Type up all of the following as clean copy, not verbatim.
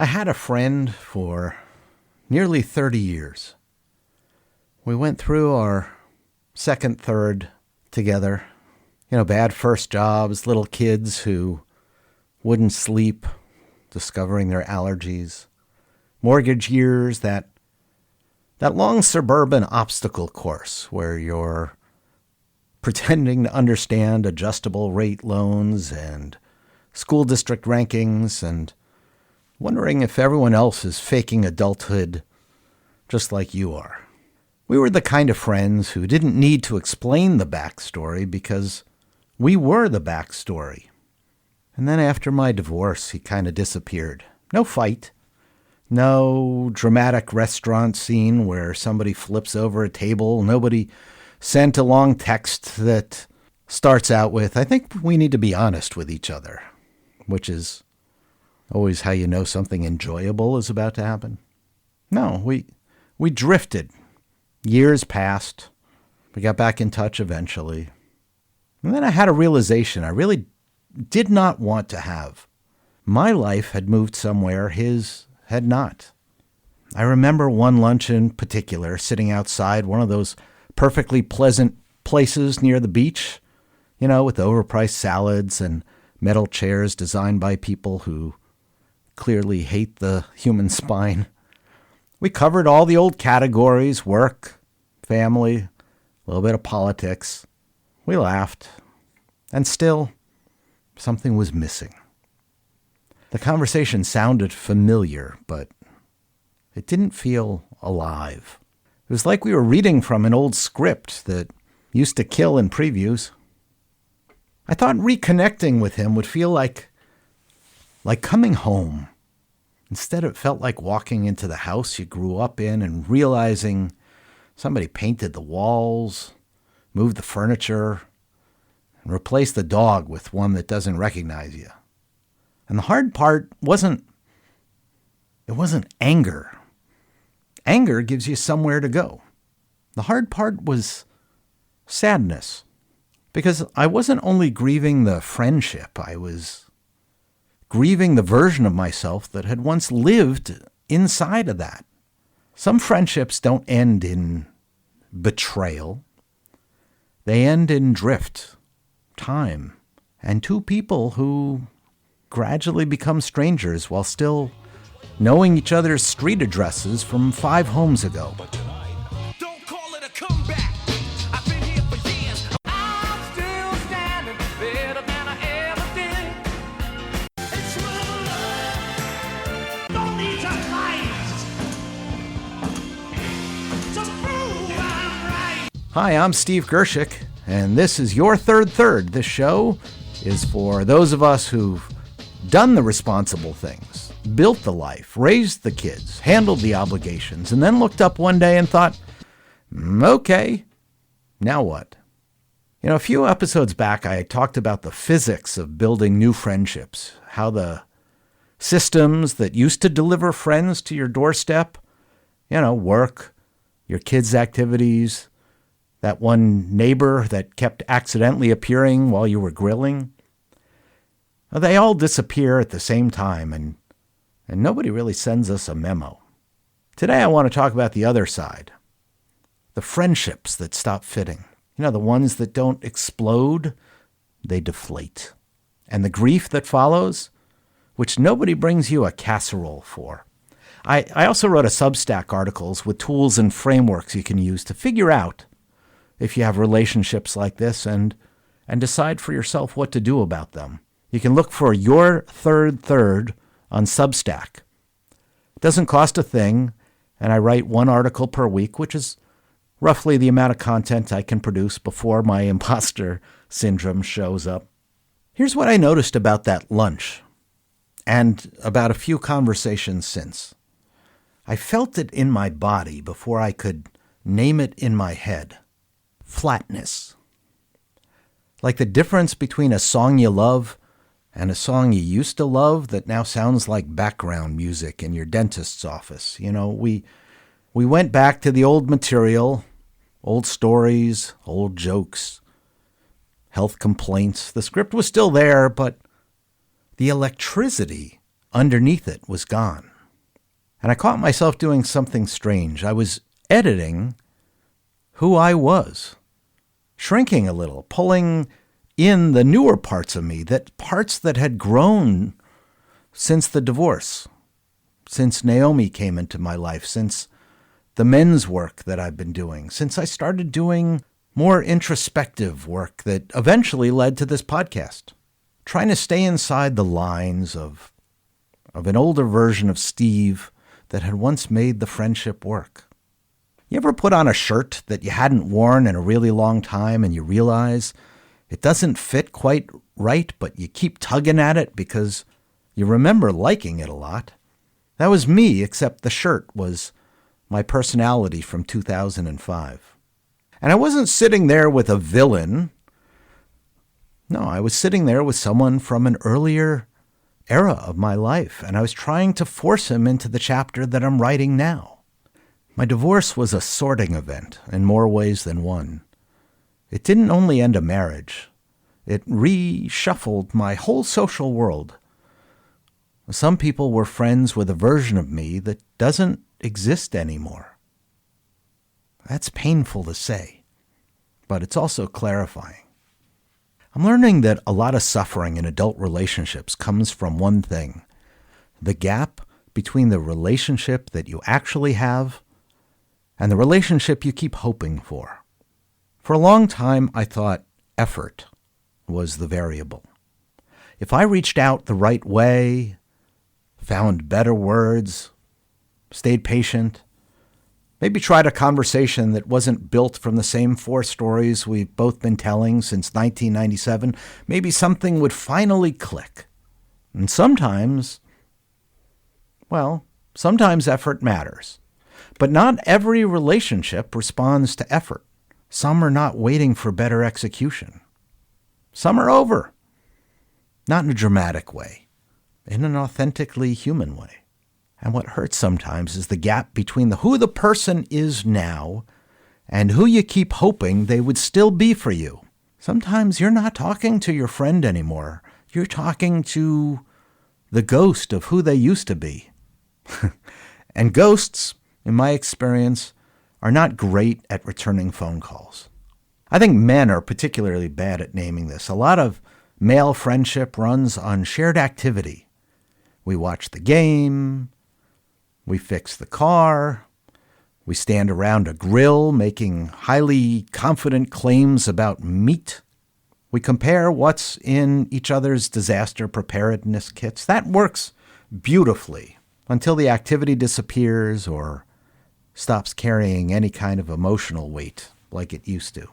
I had a friend for nearly 30 years. We went through our second, third together. Bad first jobs, little kids who wouldn't sleep, discovering their allergies. Mortgage years, that long suburban obstacle course where you're pretending to understand adjustable rate loans and school district rankings and wondering if everyone else is faking adulthood just like you are. We were the kind of friends who didn't need to explain the backstory because we were the backstory. And then after my divorce, he kind of disappeared. No fight. No dramatic restaurant scene where somebody flips over a table. Nobody sent a long text that starts out with, "I think we need to be honest with each other," which is always how you know something enjoyable is about to happen. No, we drifted. Years passed. We got back in touch eventually. And then I had a realization I really did not want to have. My life had moved somewhere, his had not. I remember one lunch in particular, sitting outside one of those perfectly pleasant places near the beach, with overpriced salads and metal chairs designed by people who clearly hate the human spine. We covered all the old categories: work, family, a little bit of politics. We laughed, and still, something was missing. The conversation sounded familiar, but it didn't feel alive. It was like we were reading from an old script that used to kill in previews. I thought reconnecting with him would feel like coming home. Instead, it felt like walking into the house you grew up in and realizing somebody painted the walls, moved the furniture, and replaced the dog with one that doesn't recognize you. And the hard part wasn't anger. Anger gives you somewhere to go. The hard part was sadness. Because I wasn't only grieving the friendship, I was grieving the version of myself that had once lived inside of that. Some friendships don't end in betrayal. They end in drift, time, and two people who gradually become strangers while still knowing each other's street addresses from 5 homes ago. Don't call it a comeback. I've been here for years. I'm still standing better than I ever did. It's my life. Don't need to fight to prove I'm right. Hi, I'm Steve Gershik, and this is your Third. This show is for those of us who've done the responsible things, built the life, raised the kids, handled the obligations, and then looked up one day and thought, okay, now what? A few episodes back, I talked about the physics of building new friendships, how the systems that used to deliver friends to your doorstep, work, your kids' activities, that one neighbor that kept accidentally appearing while you were grilling, they all disappear at the same time, and nobody really sends us a memo. Today I want to talk about the other side, the friendships that stop fitting. The ones that don't explode, they deflate. And the grief that follows, which nobody brings you a casserole for. I also wrote a Substack articles with tools and frameworks you can use to figure out if you have relationships like this and decide for yourself what to do about them. You can look for your third on Substack. It doesn't cost a thing, and I write 1 article per week, which is roughly the amount of content I can produce before my imposter syndrome shows up. Here's what I noticed about that lunch and about a few conversations since. I felt it in my body before I could name it in my head. Flatness. Like the difference between a song you love and a song you used to love that now sounds like background music in your dentist's office. We went back to the old material, old stories, old jokes, health complaints. The script was still there, but the electricity underneath it was gone. And I caught myself doing something strange. I was editing who I was, shrinking a little, pulling in the newer parts of me, that parts that had grown since the divorce, since Naomi came into my life, since the men's work that I've been doing, since I started doing more introspective work that eventually led to this podcast, trying to stay inside the lines of an older version of Steve that had once made the friendship work. You ever put on a shirt that you hadn't worn in a really long time and you realize it doesn't fit quite right, but you keep tugging at it because you remember liking it a lot? That was me, except the shirt was my personality from 2005. And I wasn't sitting there with a villain. No, I was sitting there with someone from an earlier era of my life, and I was trying to force him into the chapter that I'm writing now. My divorce was a sorting event in more ways than one. It didn't only end a marriage. It reshuffled my whole social world. Some people were friends with a version of me that doesn't exist anymore. That's painful to say, but it's also clarifying. I'm learning that a lot of suffering in adult relationships comes from one thing: the gap between the relationship that you actually have and the relationship you keep hoping for. For a long time, I thought effort was the variable. If I reached out the right way, found better words, stayed patient, maybe tried a conversation that wasn't built from the same four stories we've both been telling since 1997, maybe something would finally click. And sometimes effort matters. But not every relationship responds to effort. Some are not waiting for better execution. Some are over. Not in a dramatic way, in an authentically human way. And what hurts sometimes is the gap between who the person is now and who you keep hoping they would still be for you. Sometimes you're not talking to your friend anymore. You're talking to the ghost of who they used to be. And ghosts, in my experience, are not great at returning phone calls. I think men are particularly bad at naming this. A lot of male friendship runs on shared activity. We watch the game, we fix the car, we stand around a grill making highly confident claims about meat. We compare what's in each other's disaster preparedness kits. That works beautifully until the activity disappears or stops carrying any kind of emotional weight like it used to.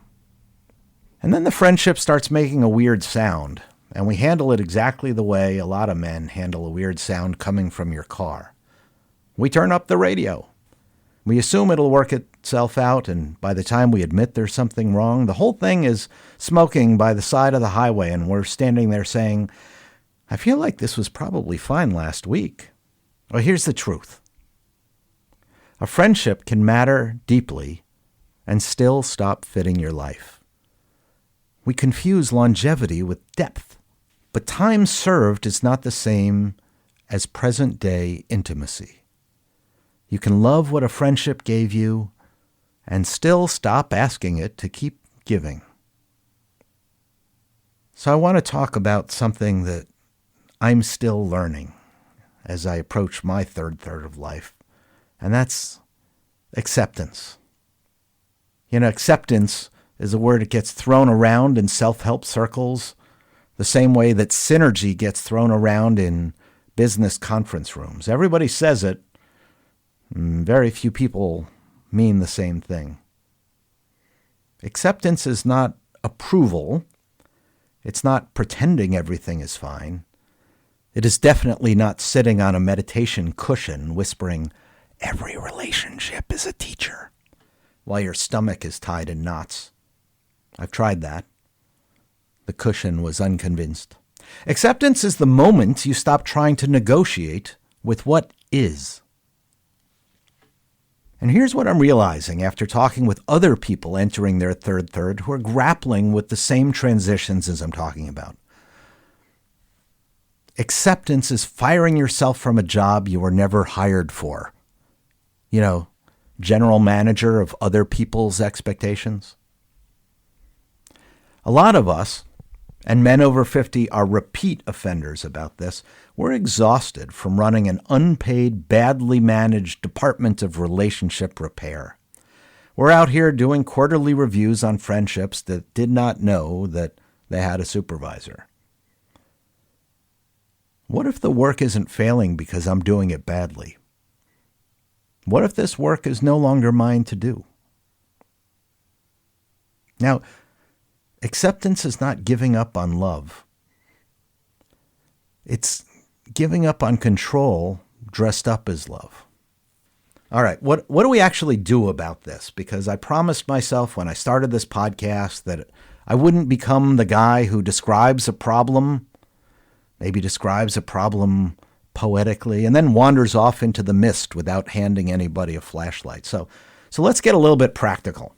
And then the friendship starts making a weird sound, and we handle it exactly the way a lot of men handle a weird sound coming from your car. We turn up the radio. We assume it'll work itself out, and by the time we admit there's something wrong, the whole thing is smoking by the side of the highway, and we're standing there saying, I feel like this was probably fine last week. Well, here's the truth. A friendship can matter deeply and still stop fitting your life. We confuse longevity with depth, but time served is not the same as present-day intimacy. You can love what a friendship gave you and still stop asking it to keep giving. So I want to talk about something that I'm still learning as I approach my third of life, and that's acceptance. Acceptance is a word that gets thrown around in self-help circles the same way that synergy gets thrown around in business conference rooms. Everybody says it. Very few people mean the same thing. Acceptance is not approval. It's not pretending everything is fine. It is definitely not sitting on a meditation cushion whispering, every relationship is a teacher, while your stomach is tied in knots. I've tried that. The cushion was unconvinced. Acceptance is the moment you stop trying to negotiate with what is. And here's what I'm realizing after talking with other people entering their third who are grappling with the same transitions as I'm talking about. Acceptance is firing yourself from a job you were never hired for. You know, general manager of other people's expectations. A lot of us, and men over 50 are repeat offenders about this, we're exhausted from running an unpaid, badly managed department of relationship repair. We're out here doing quarterly reviews on friendships that did not know that they had a supervisor. What if the work isn't failing because I'm doing it badly? What if this work is no longer mine to do? Now, acceptance is not giving up on love. It's giving up on control dressed up as love. All right, what do we actually do about this? Because I promised myself when I started this podcast that I wouldn't become the guy who describes a problem, maybe describes a problem poetically, and then wanders off into the mist without handing anybody a flashlight. So let's get a little bit practical.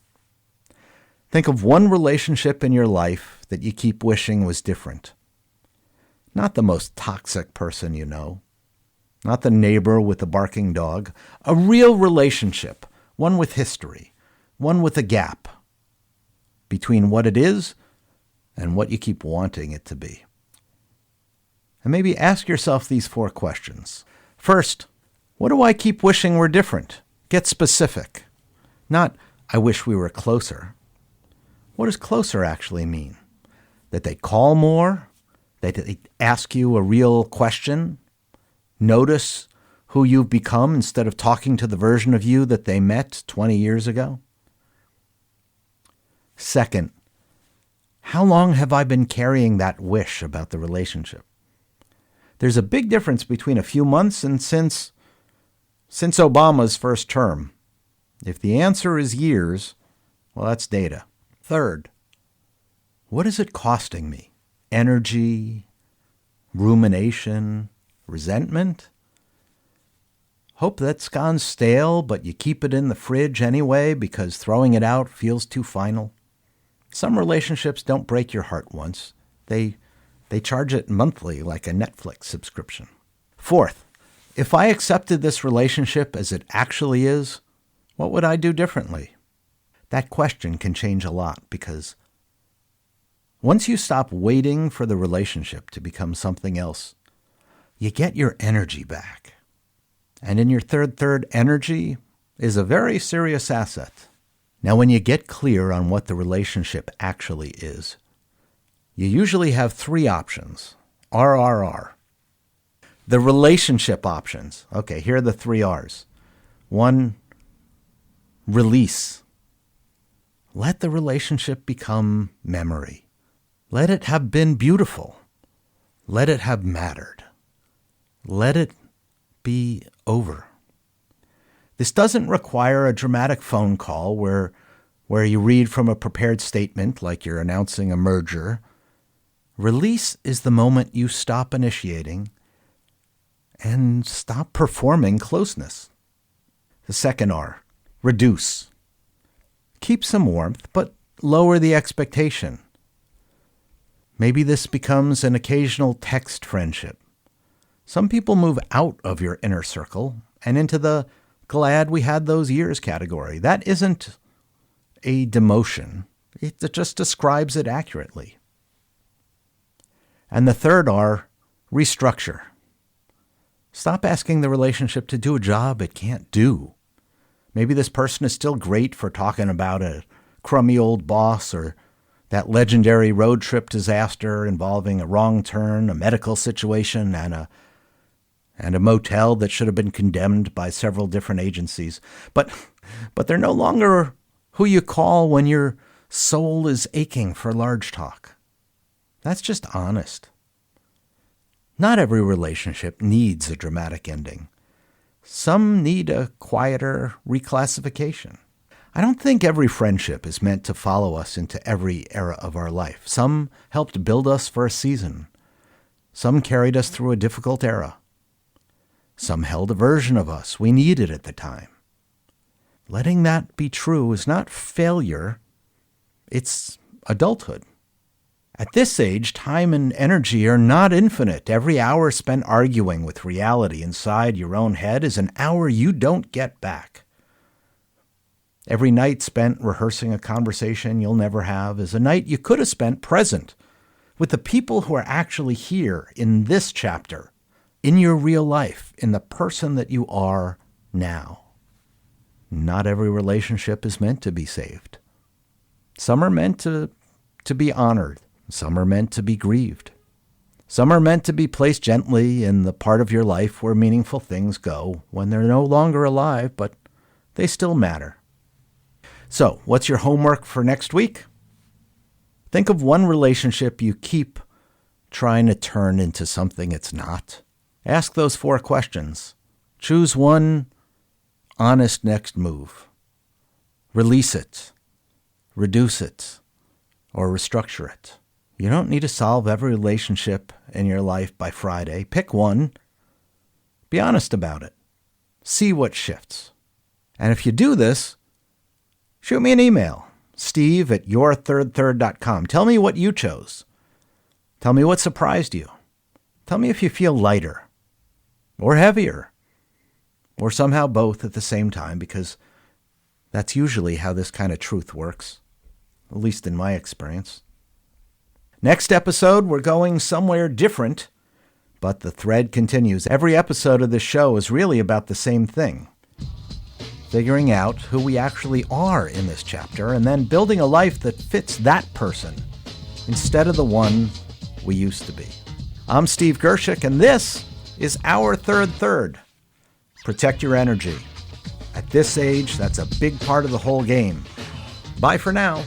Think of one relationship in your life that you keep wishing was different. Not the most toxic person you know, not the neighbor with the barking dog. A real relationship, one with history, one with a gap between what it is and what you keep wanting it to be. And maybe ask yourself these 4 questions. First, what do I keep wishing were different? Get specific. Not, I wish we were closer. What does closer actually mean? That they call more? That they ask you a real question? Notice who you've become instead of talking to the version of you that they met 20 years ago? Second, how long have I been carrying that wish about the relationship? There's a big difference between a few months and since Obama's first term. If the answer is years, well, that's data. Third, what is it costing me? Energy, rumination, resentment? Hope that's gone stale, but you keep it in the fridge anyway because throwing it out feels too final. Some relationships don't break your heart once. They charge it monthly like a Netflix subscription. Fourth, if I accepted this relationship as it actually is, what would I do differently? That question can change a lot because once you stop waiting for the relationship to become something else, you get your energy back. And in your third, energy is a very serious asset. Now, when you get clear on what the relationship actually is, you usually have 3 options. RRR. The relationship options. Okay, here are the 3 R's. 1, release. Let the relationship become memory. Let it have been beautiful. Let it have mattered. Let it be over. This doesn't require a dramatic phone call where you read from a prepared statement like you're announcing a merger. Release is the moment you stop initiating and stop performing closeness. The second R, reduce. Keep some warmth, but lower the expectation. Maybe this becomes an occasional text friendship. Some people move out of your inner circle and into the glad we had those years category. That isn't a demotion. It just describes it accurately. And the third R, restructure. Stop asking the relationship to do a job it can't do. Maybe this person is still great for talking about a crummy old boss or that legendary road trip disaster involving a wrong turn, a medical situation, and a motel that should have been condemned by several different agencies. But they're no longer who you call when your soul is aching for large talk. That's just honest. Not every relationship needs a dramatic ending. Some need a quieter reclassification. I don't think every friendship is meant to follow us into every era of our life. Some helped build us for a season. Some carried us through a difficult era. Some held a version of us we needed at the time. Letting that be true is not failure, it's adulthood. At this age, time and energy are not infinite. Every hour spent arguing with reality inside your own head is an hour you don't get back. Every night spent rehearsing a conversation you'll never have is a night you could have spent present with the people who are actually here in this chapter, in your real life, in the person that you are now. Not every relationship is meant to be saved. Some are meant to be honored. Some are meant to be grieved. Some are meant to be placed gently in the part of your life where meaningful things go when they're no longer alive, but they still matter. So, what's your homework for next week? Think of one relationship you keep trying to turn into something it's not. Ask those 4 questions. Choose one honest next move. Release it, reduce it, or restructure it. You don't need to solve every relationship in your life by Friday. Pick one. Be honest about it. See what shifts. And if you do this, shoot me an email, steve@yourthirdthird.com. Tell me what you chose. Tell me what surprised you. Tell me if you feel lighter or heavier or somehow both at the same time, because that's usually how this kind of truth works, at least in my experience. Next episode, we're going somewhere different, but the thread continues. Every episode of this show is really about the same thing. Figuring out who we actually are in this chapter and then building a life that fits that person instead of the one we used to be. I'm Steve Gershik, and this is Our Third Third. Protect your energy. At this age, that's a big part of the whole game. Bye for now.